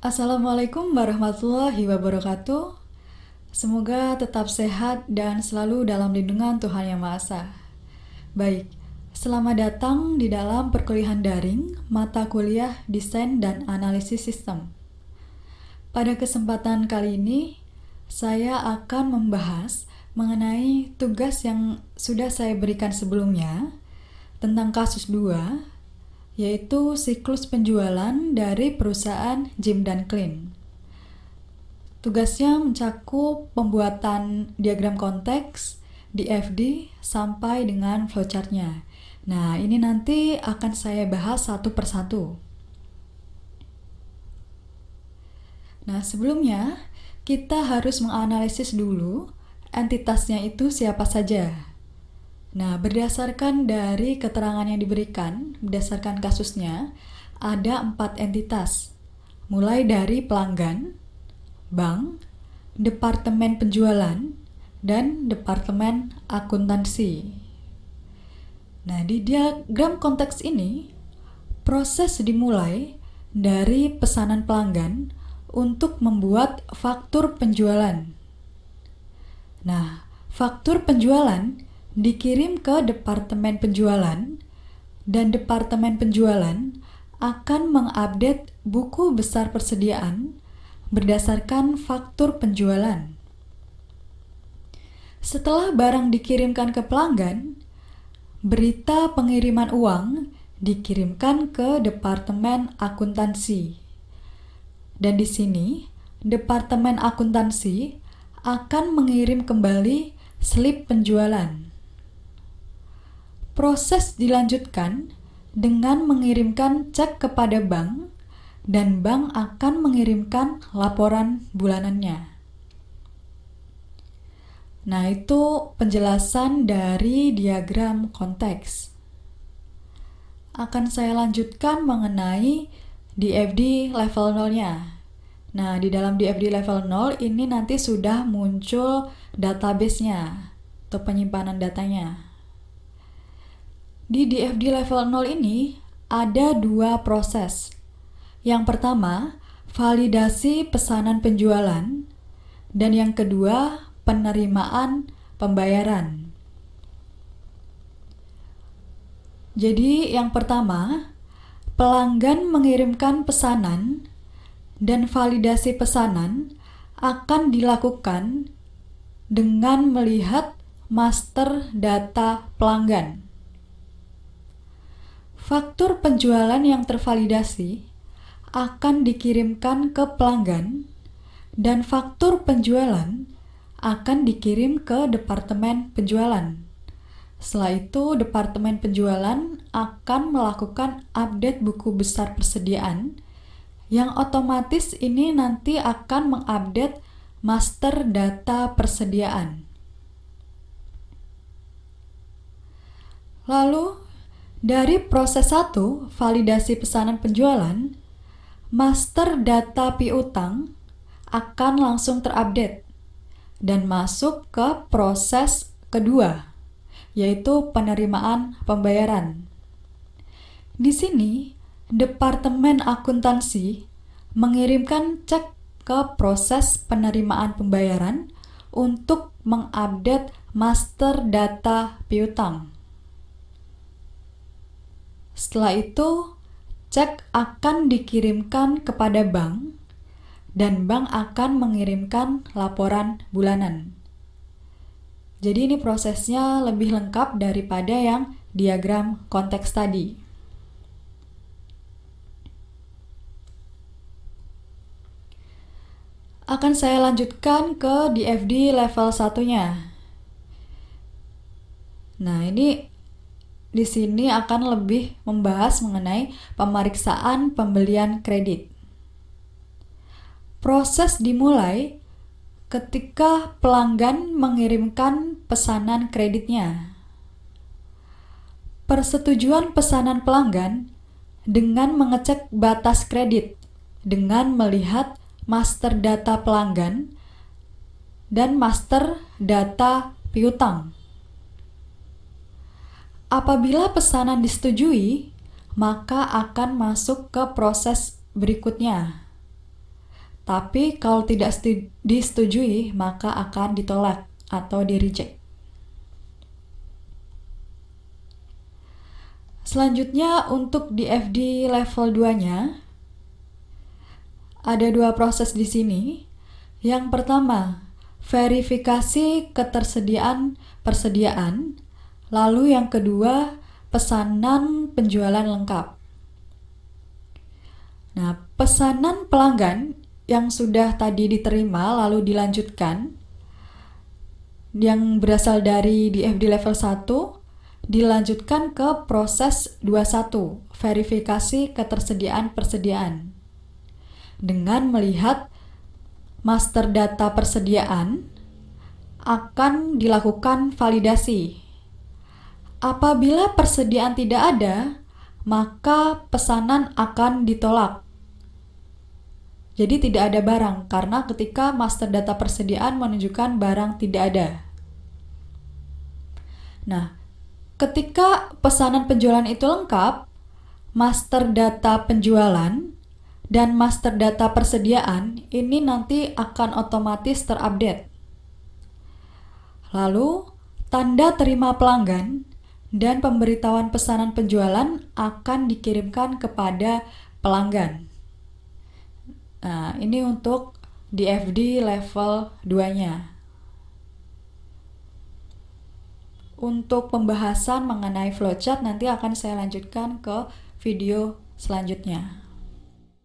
Assalamualaikum warahmatullahi wabarakatuh. Semoga tetap sehat dan selalu dalam lindungan Tuhan Yang Maha Esa. Baik, selamat datang di dalam perkuliahan daring mata kuliah Desain dan Analisis Sistem. Pada kesempatan kali ini, saya akan membahas mengenai tugas yang sudah saya berikan sebelumnya tentang kasus 2, yaitu siklus penjualan dari perusahaan Jim dan Klein. Tugasnya mencakup pembuatan diagram konteks, DFD, sampai dengan flowchart-nya. Nah, ini nanti akan saya bahas satu persatu. Nah, sebelumnya kita harus menganalisis dulu entitasnya itu siapa saja. Nah, berdasarkan dari keterangan yang diberikan, berdasarkan kasusnya, ada 4 entitas. Mulai dari pelanggan, bank, departemen penjualan, dan departemen akuntansi. Nah, di diagram konteks ini, proses dimulai dari pesanan pelanggan untuk membuat faktur penjualan. Nah, faktur penjualan dikirim ke departemen penjualan dan departemen penjualan akan mengupdate buku besar persediaan berdasarkan faktur penjualan. Setelah barang dikirimkan ke pelanggan, berita pengiriman uang dikirimkan ke departemen akuntansi. Dan di sini, departemen akuntansi akan mengirim kembali slip penjualan. Proses dilanjutkan dengan mengirimkan cek kepada bank dan bank akan mengirimkan laporan bulanannya. Nah, itu penjelasan dari diagram konteks. Akan saya lanjutkan mengenai DFD level 0-nya. Nah, di dalam DFD level 0 ini nanti sudah muncul database-nya atau penyimpanan datanya. Di DFD level 0 ini ada 2 proses. Yang pertama, validasi pesanan penjualan, dan yang kedua, penerimaan pembayaran. Jadi, yang pertama, pelanggan mengirimkan pesanan dan validasi pesanan akan dilakukan dengan melihat master data pelanggan. Faktur penjualan yang tervalidasi akan dikirimkan ke pelanggan dan faktur penjualan akan dikirim ke departemen penjualan. Setelah itu, departemen penjualan akan melakukan update buku besar persediaan yang otomatis ini nanti akan mengupdate master data persediaan. Lalu, dari proses 1, validasi pesanan penjualan, master data piutang akan langsung terupdate dan masuk ke proses kedua, yaitu penerimaan pembayaran. Di sini, departemen akuntansi mengirimkan cek ke proses penerimaan pembayaran untuk mengupdate master data piutang. Setelah itu, cek akan dikirimkan kepada bank dan bank akan mengirimkan laporan bulanan. Jadi ini prosesnya lebih lengkap daripada yang diagram konteks tadi. Akan saya lanjutkan ke DFD level 1-nya. Nah, ini di sini akan lebih membahas mengenai pemeriksaan pembelian kredit. Proses dimulai ketika pelanggan mengirimkan pesanan kreditnya. Persetujuan pesanan pelanggan dengan mengecek batas kredit dengan melihat master data pelanggan dan master data piutang. Apabila pesanan disetujui, maka akan masuk ke proses berikutnya. Tapi kalau tidak disetujui, maka akan ditolak atau di-reject. Selanjutnya untuk di FD level 2-nya, ada 2 proses di sini. Yang pertama, verifikasi ketersediaan persediaan. Lalu yang kedua, pesanan penjualan lengkap. Nah, pesanan pelanggan yang sudah tadi diterima lalu dilanjutkan, yang berasal dari DFD level 1, dilanjutkan ke proses 21, verifikasi ketersediaan persediaan. Dengan melihat master data persediaan, akan dilakukan validasi. Apabila persediaan tidak ada, maka pesanan akan ditolak. Jadi tidak ada barang, karena ketika master data persediaan menunjukkan barang tidak ada. Nah, ketika pesanan penjualan itu lengkap, master data penjualan dan master data persediaan ini nanti akan otomatis terupdate. Lalu, tanda terima pelanggan dan pemberitahuan pesanan penjualan akan dikirimkan kepada pelanggan. Nah, ini untuk DFD level 2-nya. Untuk pembahasan mengenai flowchart nanti akan saya lanjutkan ke video selanjutnya.